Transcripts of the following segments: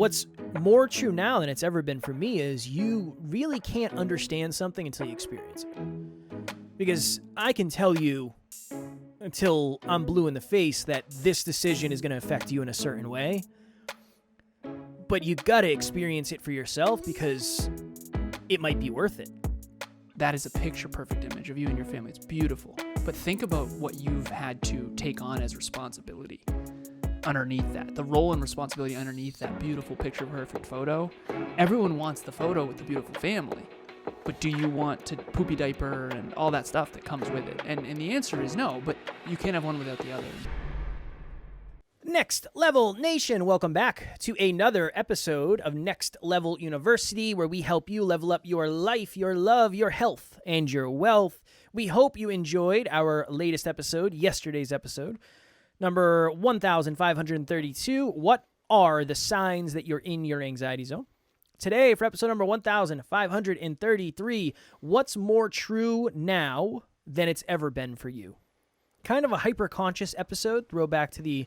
what's more true now than it's ever been for me is you really can't understand something until you experience it. Because I can tell you until I'm blue in the face that this decision is going to affect you in a certain way. But you got to experience it for yourself because it might be worth it. That is a picture-perfect image of you and your family. It's beautiful. But think about what you've had to take on as responsibility underneath that. The role and responsibility underneath that beautiful picture-perfect photo. Everyone wants the photo with the beautiful family. But do you want to poopy diaper and all that stuff that comes with it? And the answer is no, but you can't have one without the other. Next Level Nation, welcome back to another episode of Next Level University, where we help you level up your life, your love, your health, and your wealth. We hope you enjoyed our latest episode, yesterday's episode, number 1532. What are the signs that you're in your anxiety zone? Today, for episode number 1533, what's more true now than it's ever been for you? Kind of a hyper-conscious episode, throwback to the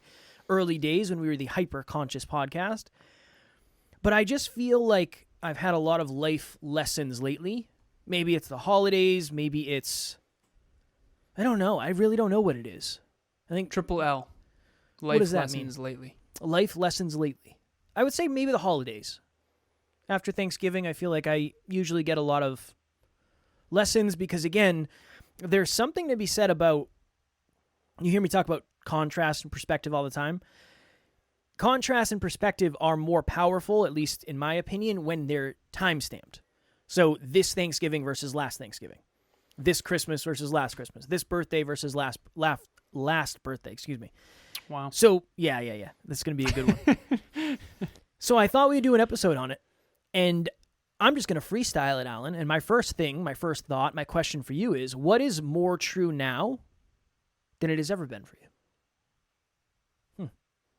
early days when we were the hyper-conscious podcast. But I just feel like I've had a lot of life lessons lately. Maybe it's the holidays, maybe it's... I don't know. I really don't know what it is. I think... Triple L. What does that lessons mean? lately. Life lessons lately. I would say maybe the holidays. After Thanksgiving, I feel like I usually get a lot of lessons because, again, there's something to be said about... You hear me talk about contrast and perspective all the time. Contrast and perspective are more powerful, at least in my opinion, when they're time-stamped. So this Thanksgiving versus last Thanksgiving. This Christmas versus last Christmas. This birthday versus last birthday, excuse me. Wow. So, yeah. This is going to be a good one. So I thought we'd do an episode on it. And I'm just going to freestyle it, Alan. And my first thought, my question for you is, what is more true now than it has ever been for you?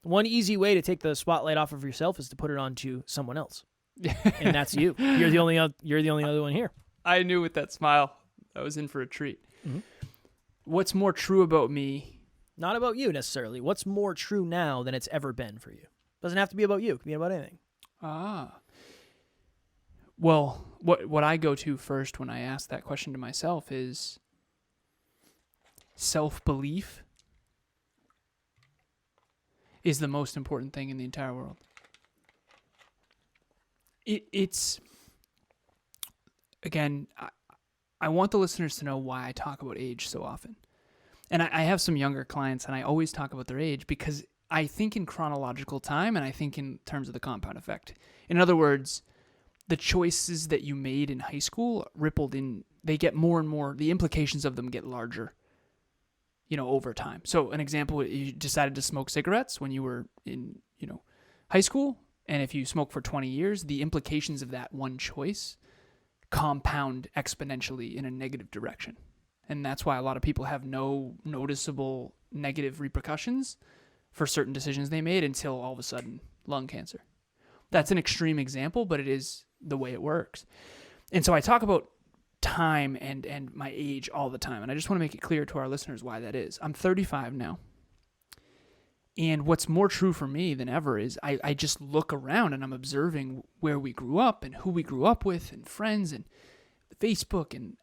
One easy way to take the spotlight off of yourself is to put it onto someone else. And that's you. You're the only other one here. I knew with that smile I was in for a treat. Mm-hmm. What's more true about me? Not about you necessarily. What's more true now than it's ever been for you? Doesn't have to be about you. It can be about anything. Well, what I go to first when I ask that question to myself is self-belief is the most important thing in the entire world. It's again, I want the listeners to know why I talk about age so often. And I have some younger clients, and I always talk about their age because I think in chronological time, and I think in terms of the compound effect. In other words, the choices that you made in high school rippled in, they get more and more, the implications of them get larger, over time. So an example, you decided to smoke cigarettes when you were in, high school. And if you smoke for 20 years, the implications of that one choice compound exponentially in a negative direction. And that's why a lot of people have no noticeable negative repercussions for certain decisions they made until all of a sudden lung cancer. That's an extreme example, but it is the way it works. And so I talk about time and my age all the time. And I just want to make it clear to our listeners why that is. I'm 35 now. And what's more true for me than ever is I just look around and I'm observing where we grew up and who we grew up with and friends and Facebook and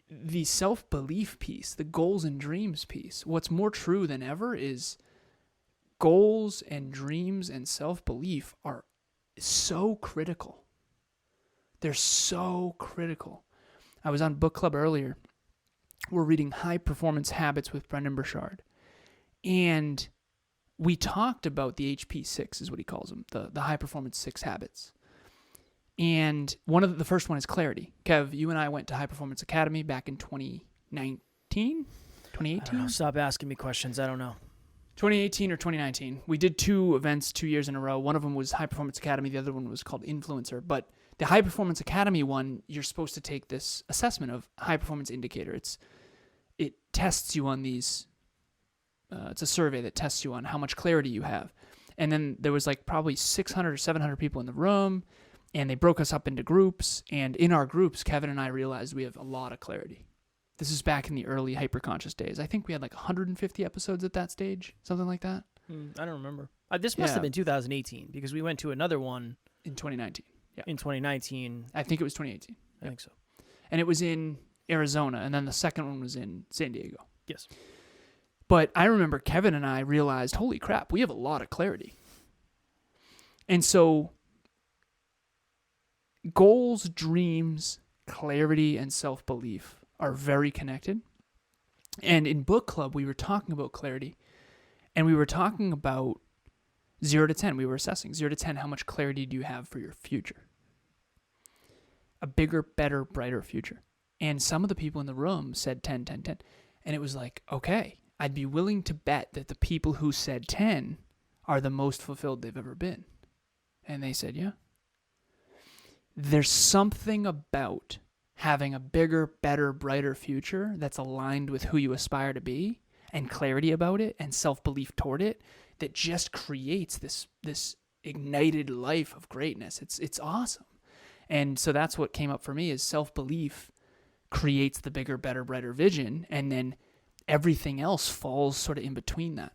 the self-belief piece, the goals and dreams piece. What's more true than ever is goals and dreams and self-belief are so critical. They're so critical. I was on book club earlier. We're reading High Performance Habits with Brendan Burchard. And we talked about the HP6 is what he calls them, the High Performance 6 habits. And the first one is clarity. Kev, you and I went to High Performance Academy back in 2019? 2018? I don't know. Stop asking me questions. I don't know. 2018 or 2019. We did 2 events 2 years in a row. One of them was High Performance Academy. The other one was called Influencer. But the High Performance Academy one, you're supposed to take this assessment of high performance indicator. It tests you on these. It's a survey that tests you on how much clarity you have. And then there was probably 600 or 700 people in the room, and they broke us up into groups. And in our groups, Kevin and I realized we have a lot of clarity. This is back in the early hyperconscious days. I think we had 150 episodes at that stage, something like that. I don't remember. This must have been 2018 because we went to another one in 2019. Yeah. In 2019. I think it was 2018. I think so. And it was in Arizona, and then the second one was in San Diego. Yes. But I remember Kevin and I realized, holy crap, we have a lot of clarity. And so goals, dreams, clarity, and self-belief are very connected. And in book club, we were talking about clarity, and we were talking about 0 to 10. We were assessing 0 to 10, how much clarity do you have for your future? A bigger, better, brighter future. And some of the people in the room said 10, 10, 10. And it was like, okay, I'd be willing to bet that the people who said 10 are the most fulfilled they've ever been. And they said, yeah. There's something about having a bigger, better, brighter future that's aligned with who you aspire to be and clarity about it and self-belief toward it that just creates this ignited life of greatness. It's awesome. And so that's what came up for me is self-belief creates the bigger, better, brighter vision, and then everything else falls sort of in between that.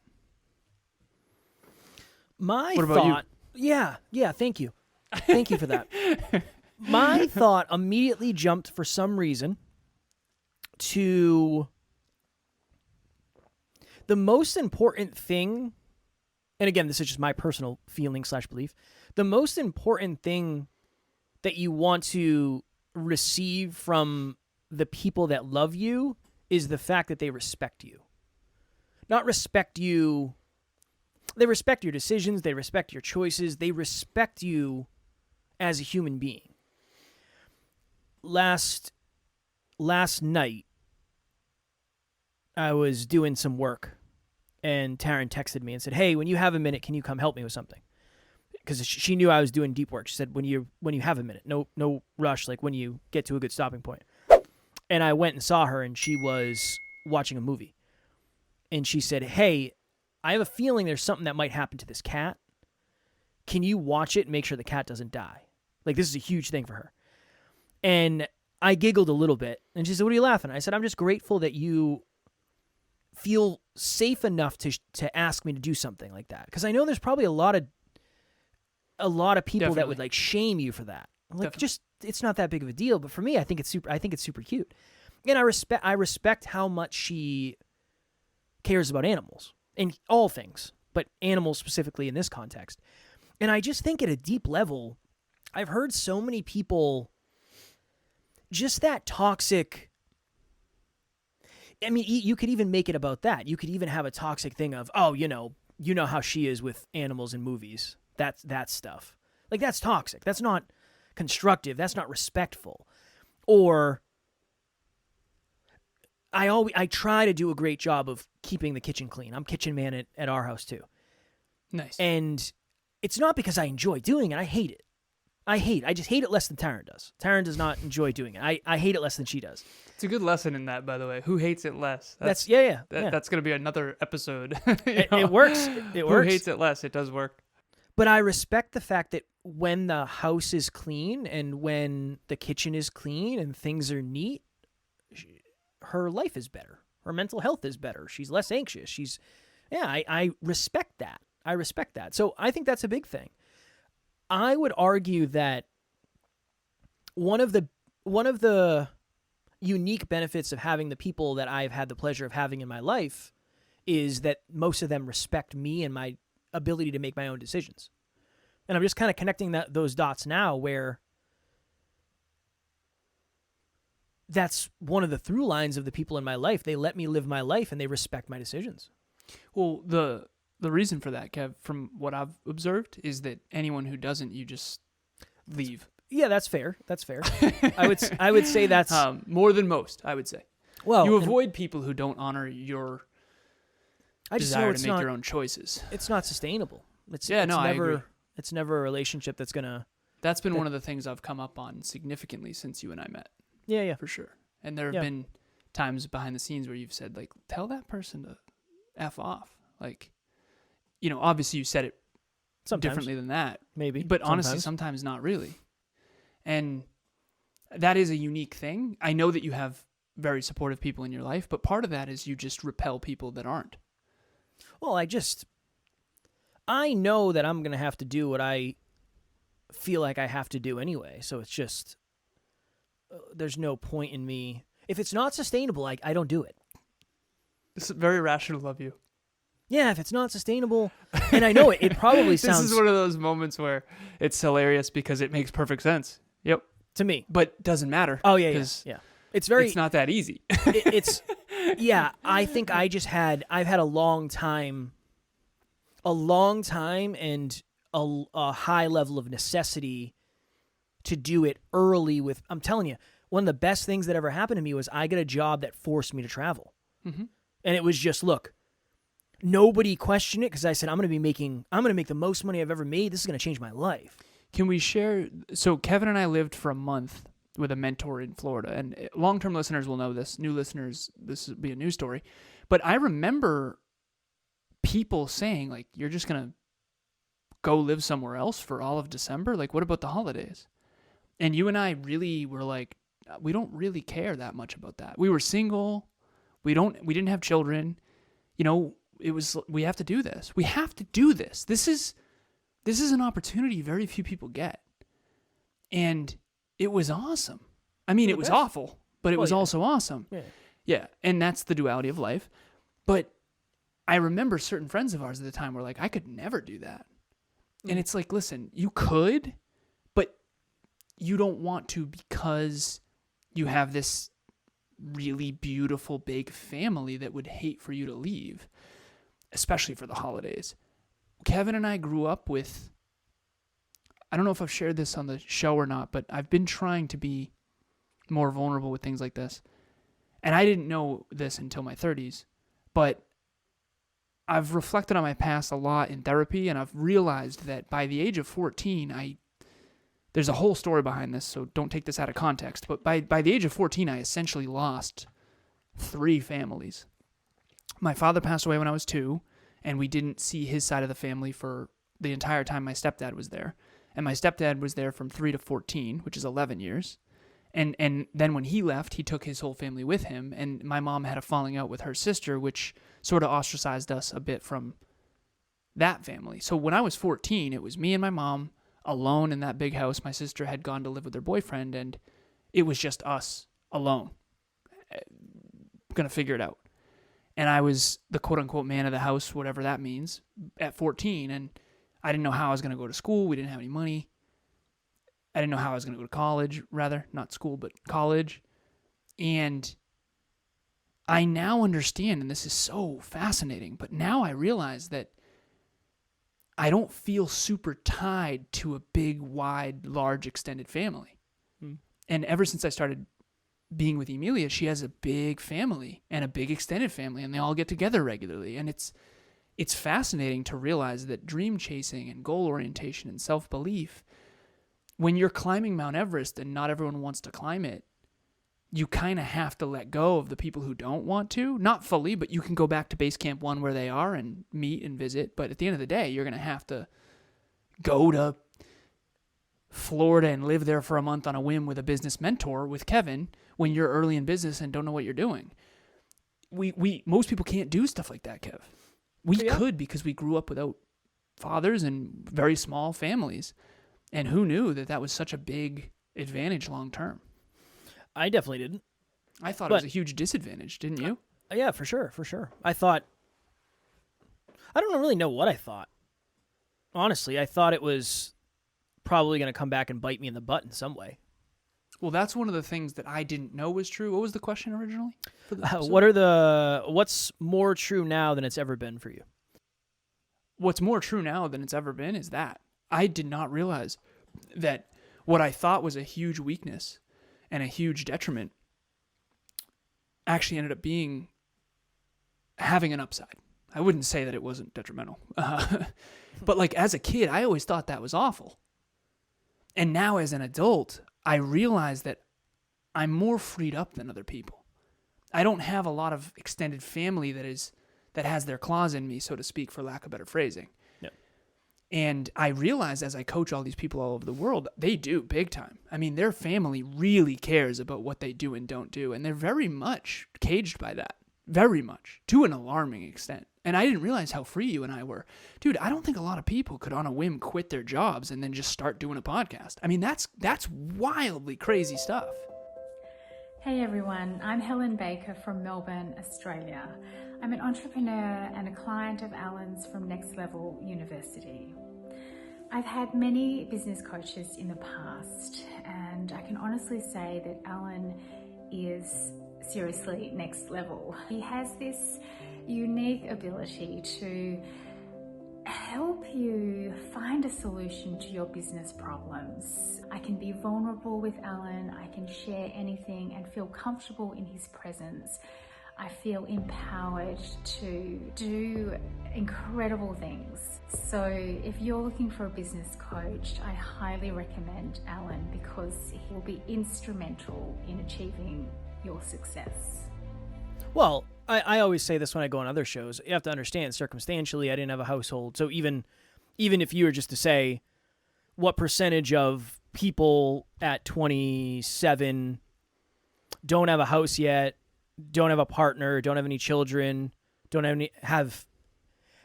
My what about thought, yeah, thank you. Thank you for that. My thought immediately jumped for some reason to the most important thing, and again, this is just my personal feeling / belief, the most important thing that you want to receive from the people that love you is the fact that they respect you. Not respect you. They respect your decisions. They respect your choices. They respect you as a human being. Last night, I was doing some work, and Taryn texted me and said, "Hey, when you have a minute, can you come help me with something?" Because she knew I was doing deep work. She said, "When you have a minute, no rush. Like when you get to a good stopping point." And I went and saw her, and she was watching a movie. And she said, "Hey, I have a feeling there's something that might happen to this cat. Can you watch it and make sure the cat doesn't die?" Like, this is a huge thing for her. And I giggled a little bit. And she said, "What are you laughing at?" I said, "I'm just grateful that you feel safe enough to ask me to do something like that. Because I know there's probably a lot of people Definitely. that would like shame you for that. Like, Definitely. just it's not that big of a deal. But for me, I think it's super cute. And I respect how much she cares about animals in all things, but animals specifically in this context. And I just think at a deep level, I've heard so many people just that toxic. I mean, you could even make it about that. You could even have a toxic thing of, oh, you know how she is with animals in movies. That stuff. Like, that's toxic. That's not constructive. That's not respectful. Or I try to do a great job of keeping the kitchen clean. I'm kitchen man at our house too. Nice. And it's not because I enjoy doing it. I hate it. I just hate it less than Taryn does. Taryn does not enjoy doing it. I hate it less than she does. It's a good lesson in that, by the way. Who hates it less? That's That's going to be another episode. It works. It works. Who hates it less? It does work. But I respect the fact that when the house is clean and when the kitchen is clean and things are neat, her life is better. Her mental health is better. She's less anxious. I respect that. I respect that. So I think that's a big thing. I would argue that one of the unique benefits of having the people that I've had the pleasure of having in my life is that most of them respect me and my ability to make my own decisions. And I'm just kind of connecting those dots now where that's one of the through lines of the people in my life. They let me live my life and they respect my decisions. Well, the reason for that, Kev, from what I've observed, is that anyone who doesn't, you just leave. Yeah, that's fair. That's fair. I would say that's more than most. I would say. Well, you avoid people who don't honor your desire to make your own choices. It's not sustainable. I agree. It's never a relationship that's gonna. That's been one of the things I've come up on significantly since you and I met. Yeah, for sure. And there have been times behind the scenes where you've said, like, tell that person to F off. Like, obviously you said it differently than that. Maybe. But honestly, sometimes not really. And that is a unique thing. I know that you have very supportive people in your life, but part of that is you just repel people that aren't. Well, I know that I'm going to have to do what I feel like I have to do anyway. So it's just, there's no point in me. If it's not sustainable, I don't do it. This is very rational of you. Yeah, if it's not sustainable, and I know it probably sounds... This is one of those moments where it's hilarious because it makes perfect sense. Yep. To me. But doesn't matter. Oh, yeah. It's not that easy. I think I've had a long time and a high level of necessity to do it early with... I'm telling you, one of the best things that ever happened to me was I got a job that forced me to travel. Mm-hmm. And it was just, look... Nobody questioned it because I said, I'm going to make the most money I've ever made. This is going to change my life. Can we share? So Kevin and I lived for a month with a mentor in Florida, and long-term listeners will know this. New listeners, this will be a new story. But I remember people saying, like, you're just going to go live somewhere else for all of December? Like, what about the holidays? And you and I really were like, we don't really care that much about that. We were single. We didn't have children. You know, we have to do this. We have to do this. This is an opportunity very few people get. And it was awesome. I mean, it was awful, but it was also awesome. Yeah. And that's the duality of life. But I remember certain friends of ours at the time were like, I could never do that. And it's like, listen, you could, but you don't want to because you have this really beautiful big family that would hate for you to leave, especially for the holidays. Kevin and I grew up with, I don't know if I've shared this on the show or not, but I've been trying to be more vulnerable with things like this. And I didn't know this until my 30s, but I've reflected on my past a lot in therapy, and I've realized that by the age of 14, there's a whole story behind this, so don't take this out of context, but by the age of 14, I essentially lost 3 families. My father passed away when I was 2, and we didn't see his side of the family for the entire time my stepdad was there. And my stepdad was there from 3 to 14, which is 11 years. And then when he left, he took his whole family with him, and my mom had a falling out with her sister, which sort of ostracized us a bit from that family. So when I was 14, it was me and my mom alone in that big house. My sister had gone to live with her boyfriend, and it was just us alone. Gonna figure it out. And I was the quote-unquote man of the house, whatever that means, at 14, and I didn't know how I was going to go to school. We didn't have any money. I didn't know how I was going to go to college, rather. Not school, but college. And I now understand, and this is so fascinating, but now I realize that I don't feel super tied to a big, wide, large, extended family. And ever since I started being with Emilia, she has a big family and a big extended family, and they all get together regularly. And it's fascinating to realize that dream chasing and goal orientation and self-belief, when you're climbing Mount Everest and not everyone wants to climb it, you kind of have to let go of the people who don't want to. Not fully, but you can go back to base camp 1 where they are and meet and visit. But at the end of the day, you're going to have to go to Florida and live there for a month on a whim with a business mentor with Kevin when you're early in business and don't know what you're doing. Most people can't do stuff like that, Kev. We could because we grew up without fathers and very small families. And who knew that was such a big advantage long term? I definitely didn't. I thought it was a huge disadvantage, didn't you? Yeah, for sure. I don't really know what I thought. Honestly, I thought it was probably going to come back and bite me in the butt in some way. Well, that's one of the things that I didn't know was true. What was the question originally? What's more true now than it's ever been for you? What's more true now than it's ever been is that I did not realize that what I thought was a huge weakness and a huge detriment actually ended up being having an upside. I wouldn't say that it wasn't detrimental. But like as a kid, I always thought that was awful. And now as an adult, I realize that I'm more freed up than other people. I don't have a lot of extended family that has their claws in me, so to speak, for lack of better phrasing. Yep. And I realize as I coach all these people all over the world, they do big time. I mean, their family really cares about what they do and don't do, and they're very much caged by that. very much, to an alarming extent. And I didn't realize how free you and I were. Dude, I don't think a lot of people could on a whim quit their jobs and then just start doing a podcast. I mean, that's wildly crazy stuff. Hey everyone, I'm Helen Baker from Melbourne, Australia. I'm an entrepreneur and a client of Alan's from Next Level University. I've had many business coaches in the past, and I can honestly say that Alan is seriously next level. He has this unique ability to help you find a solution to your business problems. I can be vulnerable with Alan. I can share anything and feel comfortable in his presence. I feel empowered to do incredible things. So if you're looking for a business coach, I highly recommend Alan because he will be instrumental in achieving your success. Well, I always say this when I go on other shows. You have to understand, circumstantially, I didn't have a household. So even if you were just to say, what percentage of people at 27 don't have a house yet, don't have a partner, don't have any children, don't have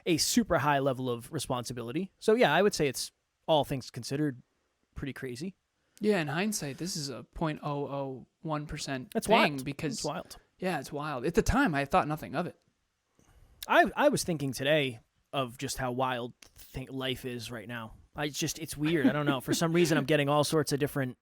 a super high level of responsibility. So yeah, I would say it's, all things considered, pretty crazy. Yeah, in hindsight, this is a 0.001% That's thing wild. because It's wild. Yeah, it's wild. At the time, I thought nothing of it. I was thinking today of just how wild life is right now. It's weird. I don't know. For some reason, I'm getting all sorts of different.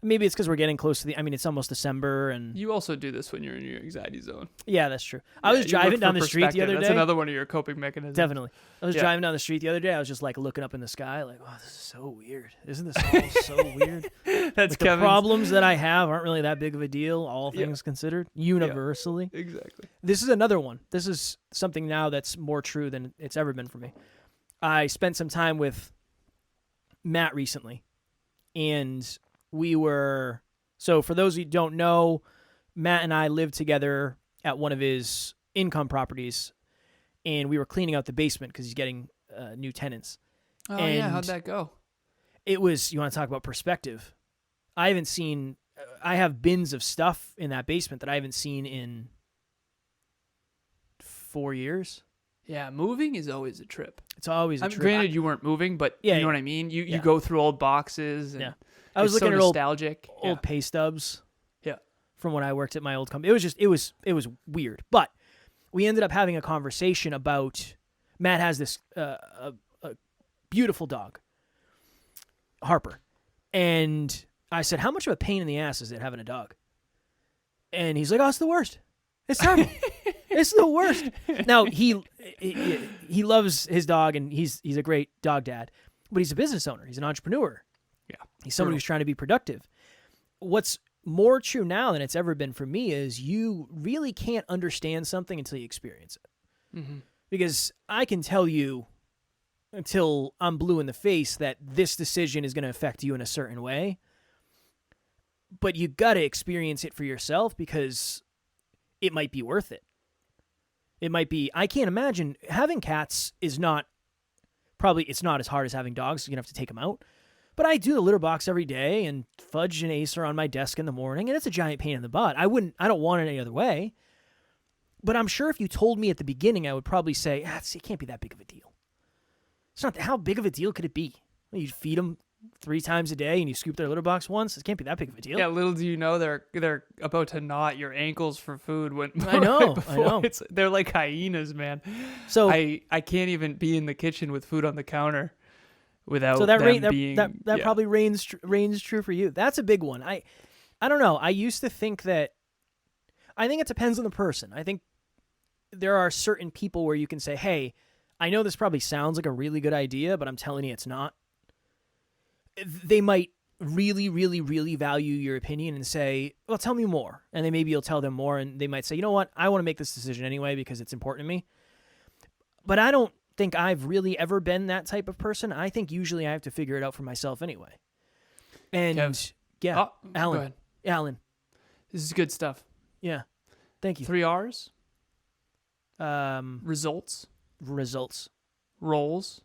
Maybe it's because we're getting close to it's almost December, and You also do this when you're in your anxiety zone. yeah, that's true. I was driving down the street the other day. That's another one of your coping mechanisms. Definitely. I was driving down the street the other day. I was just like looking up in the sky, like, oh, this is so weird. Isn't this all so weird? That's like the problems that I have aren't really that big of a deal, all things considered, universally. Yeah, exactly. This is another one. This is something now that's more true than it's ever been for me. I spent some time with Matt recently, and we were... So for those who don't know, Matt and I lived together at one of his income properties, and we were cleaning out the basement because he's getting new tenants. Oh, and yeah. How'd that go? It was, you want to talk about perspective. I have bins of stuff in that basement that I haven't seen in 4 years. Yeah, moving is always a trip. It's always a trip. Granted, you weren't moving, but you know what I mean? You go through old boxes. And I was looking so at nostalgic. old pay stubs. Yeah. From when I worked at my old company. It was weird. But we ended up having a conversation about Matt has this a beautiful dog, Harper. And I said, how much of a pain in the ass is it having a dog? And he's like, oh, it's the worst. It's terrible. It's the worst. Now, he loves his dog, and he's a great dog dad, but he's a business owner. He's an entrepreneur. Yeah. He's someone who's trying to be productive. What's more true now than it's ever been for me is you really can't understand something until you experience it. Mm-hmm. Because I can tell you until I'm blue in the face that this decision is going to affect you in a certain way, but you got to experience it for yourself because it might be worth it. It might be, I can't imagine, having cats is not, probably it's not as hard as having dogs. You're going to have to take them out. But I do the litter box every day, and Fudge and Ace are on my desk in the morning, and it's a giant pain in the butt. I don't want it any other way. But I'm sure if you told me at the beginning, I would probably say, it can't be that big of a deal. It's not, how big of a deal could it be? You feed them 3 times a day and you scoop their litter box once. It can't be that big of a deal. Yeah, little do you know they're about to gnaw at your ankles for food. When I know. They're like hyenas, man. So I can't even be in the kitchen with food on the counter without so that them being... that probably reigns true for you. That's a big one. I don't know. I used to think that... I think it depends on the person. I think there are certain people where you can say, hey, I know this probably sounds like a really good idea, but I'm telling you it's not. They might really, really, really value your opinion and say, well, tell me more. And then maybe you'll tell them more, and they might say, you know what? I want to make this decision anyway because it's important to me. But I don't think I've really ever been that type of person. I think usually I have to figure it out for myself anyway. And Alan. This is good stuff. Yeah. Thank you. 3 R's. Results. Roles.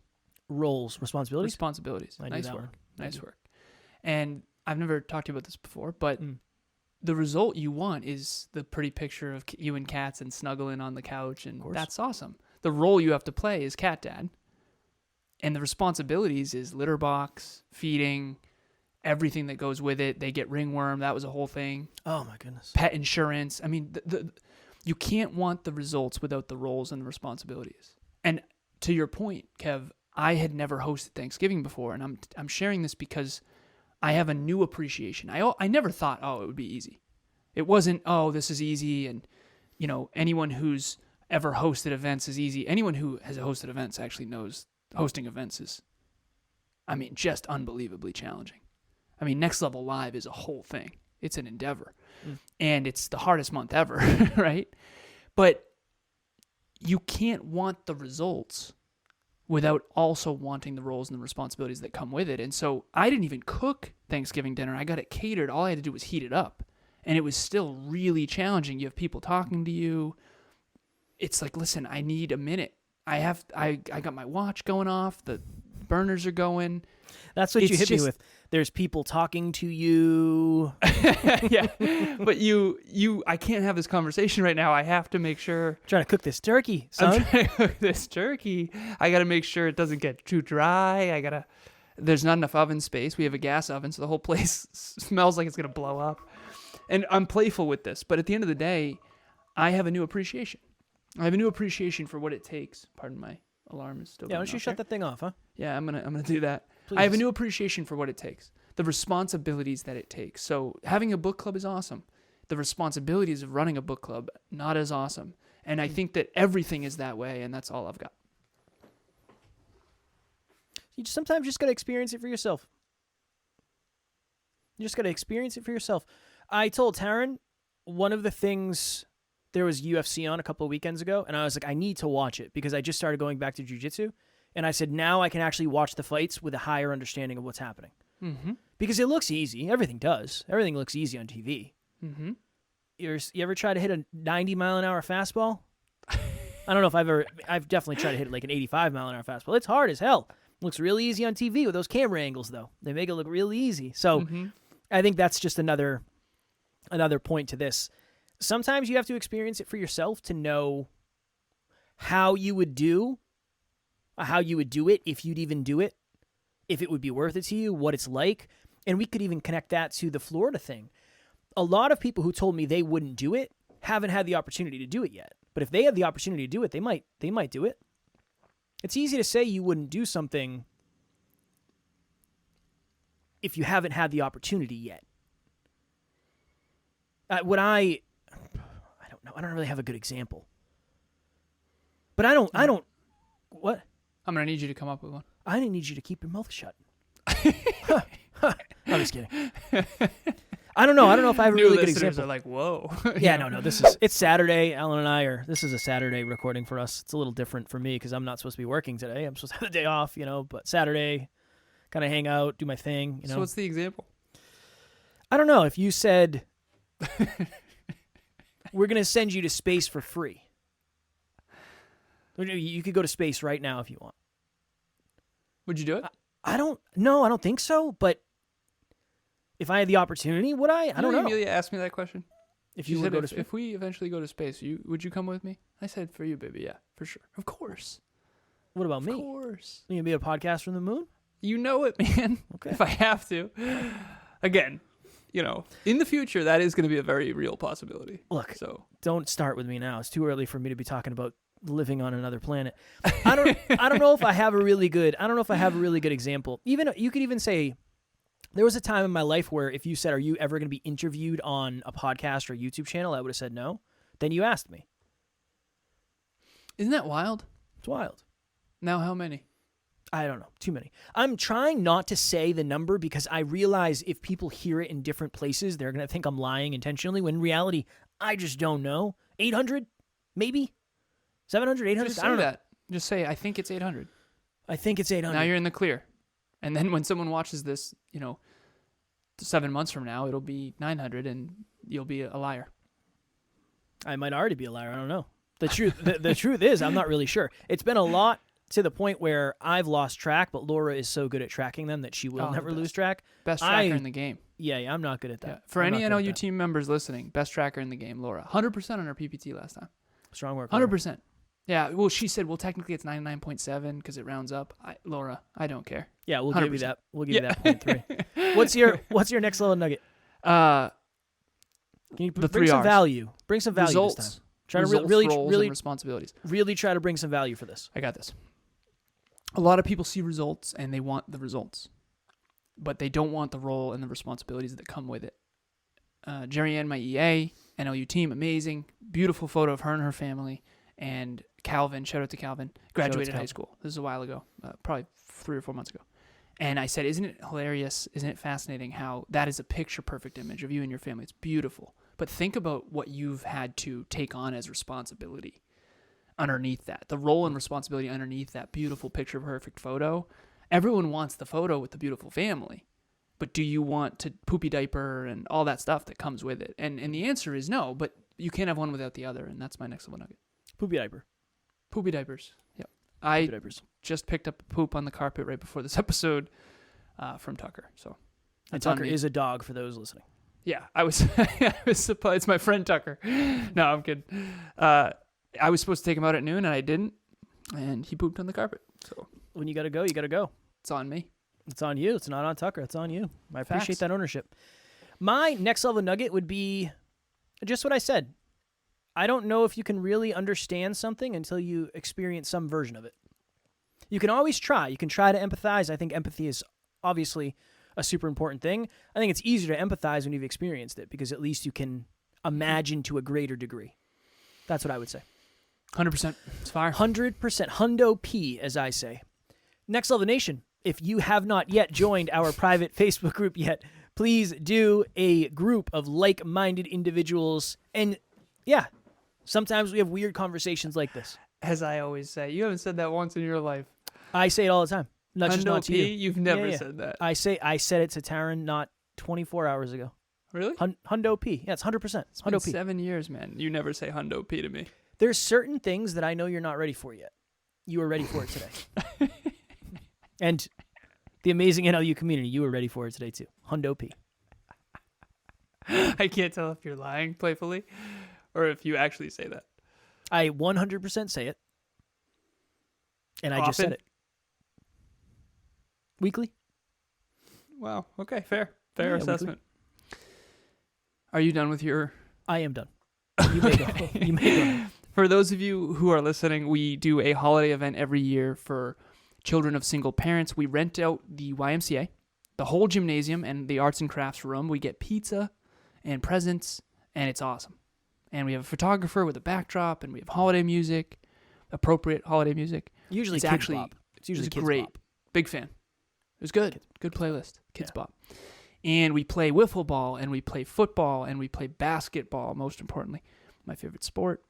Responsibilities. Nice work. And I've never talked to you about this before, but the result you want is the pretty picture of you and cats and snuggling on the couch, and that's awesome. The role you have to play is cat dad, and the responsibilities is litter box, feeding, everything that goes with it. They get ringworm. That was a whole thing. Oh my goodness. Pet insurance. I mean, you can't want the results without the roles and the responsibilities. And to your point, Kev, I had never hosted Thanksgiving before, and I'm sharing this because I have a new appreciation. I never thought, oh, it would be easy. It wasn't, oh, this is easy, and anyone who's ever hosted events is easy. Anyone who has hosted events actually knows hosting events is, just unbelievably challenging. Next Level Live is a whole thing. It's an endeavor. And it's the hardest month ever, right? But you can't want the results without also wanting the roles and the responsibilities that come with it. And so I didn't even cook Thanksgiving dinner. I got it catered. All I had to do was heat it up. And it was still really challenging. You have people talking to you. It's like, listen, I need a minute. I got my watch going off. The burners are going. That's what you hit me with. There's people talking to you. Yeah. But I can't have this conversation right now. I have to make sure. I'm trying to cook this turkey, son. I'm trying to cook this turkey. I got to make sure it doesn't get too dry. There's not enough oven space. We have a gas oven, so the whole place smells like it's going to blow up. And I'm playful with this. But at the end of the day, I have a new appreciation. I have a new appreciation for what it takes. Pardon, my alarm is still going why don't you shut that thing off, huh? Yeah, I'm gonna do that. Please. I have a new appreciation for what it takes, the responsibilities that it takes. So having a book club is awesome. The responsibilities of running a book club, not as awesome. And I think that everything is that way, and that's all I've got. You sometimes just got to experience it for yourself. You just got to experience it for yourself. I told Taryn one of the things, there was UFC on a couple of weekends ago, and I was like, I need to watch it because I just started going back to jiu-jitsu. And I said, now I can actually watch the fights with a higher understanding of what's happening. Mm-hmm. Because it looks easy. Everything does. Everything looks easy on TV. Mm-hmm. You ever try to hit a 90-mile-an-hour fastball? I don't know if I've definitely tried to hit like an 85-mile-an-hour fastball. It's hard as hell. It looks really easy on TV with those camera angles, though. They make it look really easy. So I think that's just another point to this. Sometimes you have to experience it for yourself to know how you would do it if you'd even do it, if it would be worth it to you, what it's like. And we could even connect that to the Florida thing. A lot of people who told me they wouldn't do it haven't had the opportunity to do it yet. But if they have the opportunity to do it, they might do it. It's easy to say you wouldn't do something if you haven't had the opportunity yet. I don't know. I don't really have a good example. But I don't. What? I'm going to need you to come up with one. I didn't need you to keep your mouth shut. I'm just kidding. I don't know. I don't know if I have a really good example. Are like, whoa. Yeah, no. It's Saturday. Alan and this is a Saturday recording for us. It's a little different for me because I'm not supposed to be working today. I'm supposed to have the day off, but Saturday, kind of hang out, do my thing, So what's the example? I don't know. If you said, we're going to send you to space for free. You could go to space right now if you want. Would you do it? I don't think so, but if I had the opportunity, would I? I don't know. Amelia asked me that question. If you would go to space. If we eventually go to space, would you come with me? I said, for you, baby, yeah, for sure. Of course. What about me? Of course. You gonna be a podcast from the moon? You know it, man. Okay. If I have to. Again, in the future, that is going to be a very real possibility. Look, don't start with me now. It's too early for me to be talking about living on another planet. I don't know if I have a really good example. Even you could even say there was a time in my life where if you said, are you ever going to be interviewed on a podcast or a YouTube channel, I would have said no. Then you asked me. Isn't that wild? It's wild. Now how many? I don't know. Too many. I'm trying not to say the number because I realize if people hear it in different places, they're going to think I'm lying intentionally, when in reality, I just don't know. 800? Maybe? 700, 800? I don't know. Just say, I think it's 800. I think it's 800. Now you're in the clear. And then when someone watches this, 7 months from now, it'll be 900 and you'll be a liar. I might already be a liar. I don't know. The truth is, I'm not really sure. It's been a lot to the point where I've lost track, but Laura is so good at tracking them that she will never lose track. Best tracker in the game. Yeah, I'm not good at that. Yeah. For any NLU team members listening, best tracker in the game, Laura. 100% on her PPT last time. Strong work. 100%. Yeah, well, she said, well, technically it's 99.7 because it rounds up. Laura, I don't care. Yeah, we'll 100%. give you that. We'll give you that 0.3. What's your next level nugget? Can you the bring some R's. value? Bring some value Results. this time. Try Results, to really, roles, really, and responsibilities. Really try to bring some value for this. I got this. A lot of people see results and they want the results, but they don't want the role and the responsibilities that come with it. Jerry Ann, my EA, NLU team, amazing. Beautiful photo of her and her family. And Calvin, shout out to Calvin, graduated high school. This is a while ago, probably 3 or 4 months ago. And I said, isn't it hilarious? Isn't it fascinating how that is a picture-perfect image of you and your family? It's beautiful. But think about what you've had to take on as responsibility underneath that. The role and responsibility underneath that beautiful picture-perfect photo. Everyone wants the photo with the beautiful family. But do you want to poopy diaper and all that stuff that comes with it? And the answer is no, but you can't have one without the other, and that's my next level nugget. Poopy diaper. Poopy diapers. Yep. Poopy diapers. Just picked up poop on the carpet right before this episode from Tucker. So, and Tucker is a dog for those listening. Yeah, I was supposed. It's my friend Tucker. No, I'm kidding. I was supposed to take him out at noon, and I didn't, and he pooped on the carpet. So when you gotta go, you gotta go. It's on me. It's on you. It's not on Tucker. It's on you. I appreciate Facts. that ownership. My next level nugget would be just what I said. I don't know if you can really understand something until you experience some version of it. You can always try. You can try to empathize. I think empathy is obviously a super important thing. I think it's easier to empathize when you've experienced it because at least you can imagine to a greater degree. That's what I would say. 100%. It's fire. 100%. Hundo P, as I say. Next Level Nation, if you have not yet joined our private Facebook group yet, please do a group of like-minded individuals. And yeah, sometimes we have weird conversations like this. As I always say, you haven't said that once in your life. I say it all the time. Not just not to you. You've never said that. I said it to Taryn not 24 hours ago. Really? Hundo P. Yeah, it's 100%. It's been 7 years, man. You never say Hundo P to me. There's certain things that I know you're not ready for yet. You were ready for it today. And the amazing NLU community, you were ready for it today too. Hundo P. I can't tell if you're lying playfully or if you actually say that. I 100% say it. And I just said it. Weekly? Wow. Okay. Fair assessment. Weekly. Are you done with your... I am done. You may go. You may go. For those of you who are listening, we do a holiday event every year for children of single parents. We rent out the YMCA, the whole gymnasium, and the arts and crafts room. We get pizza and presents, and it's awesome. And we have a photographer with a backdrop, and we have holiday music, appropriate holiday music. Usually it's Kids actually Bop. It's usually Kids great. Bop. Big fan. It was good. Good playlist. Kids Bop. And we play wiffle ball, and we play football, and we play basketball, most importantly, my favorite sport.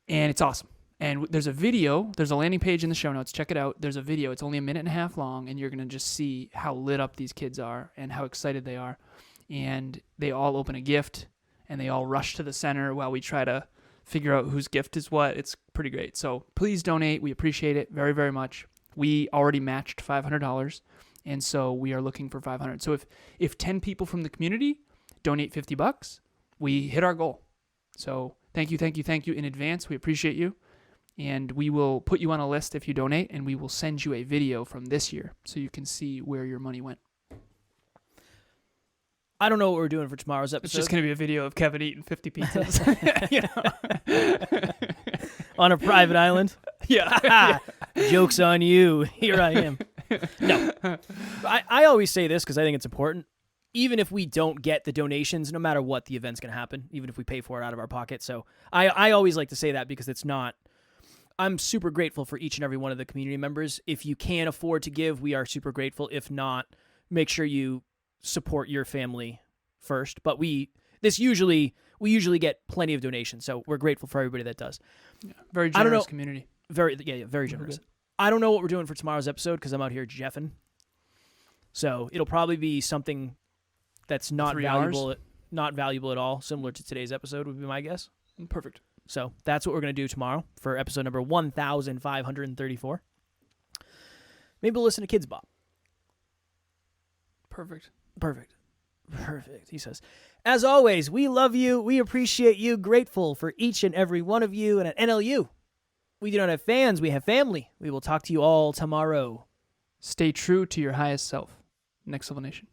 And it's awesome. And there's a video. There's a landing page in the show notes. Check it out. There's a video. It's only 1.5 minutes long, and you're going to just see how lit up these kids are and how excited they are. And they all open a gift, and they all rush to the center while we try to figure out whose gift is what. It's pretty great. So please donate. We appreciate it very, very much. We already matched $500, and so we are looking for $500. So if 10 people from the community donate $50, we hit our goal. So thank you in advance. We appreciate you. And we will put you on a list if you donate, and we will send you a video from this year so you can see where your money went. I don't know what we're doing for tomorrow's episode. It's just going to be a video of Kevin eating 50 pizzas. On a private island? Yeah. Joke's on you. Here I am. No. I always say this because I think it's important. Even if we don't get the donations, no matter what, the event's going to happen, even if we pay for it out of our pocket. So I always like to say that because it's not... I'm super grateful for each and every one of the community members. If you can afford to give, we are super grateful. If not, make sure you support your family first. But we usually get plenty of donations, so we're grateful for everybody that does. Yeah, very generous community. Very generous. I don't know what we're doing for tomorrow's episode because I'm out here jeffing. So it'll probably be something that's not valuable at all, similar to today's episode would be my guess. Perfect. So that's what we're going to do tomorrow for episode number 1534. Maybe we'll listen to Kids Bop. Perfect. Perfect. He says, as always, we love you. We appreciate you. Grateful for each and every one of you. And at NLU, we do not have fans. We have family. We will talk to you all tomorrow. Stay true to your highest self. Next Level Nation.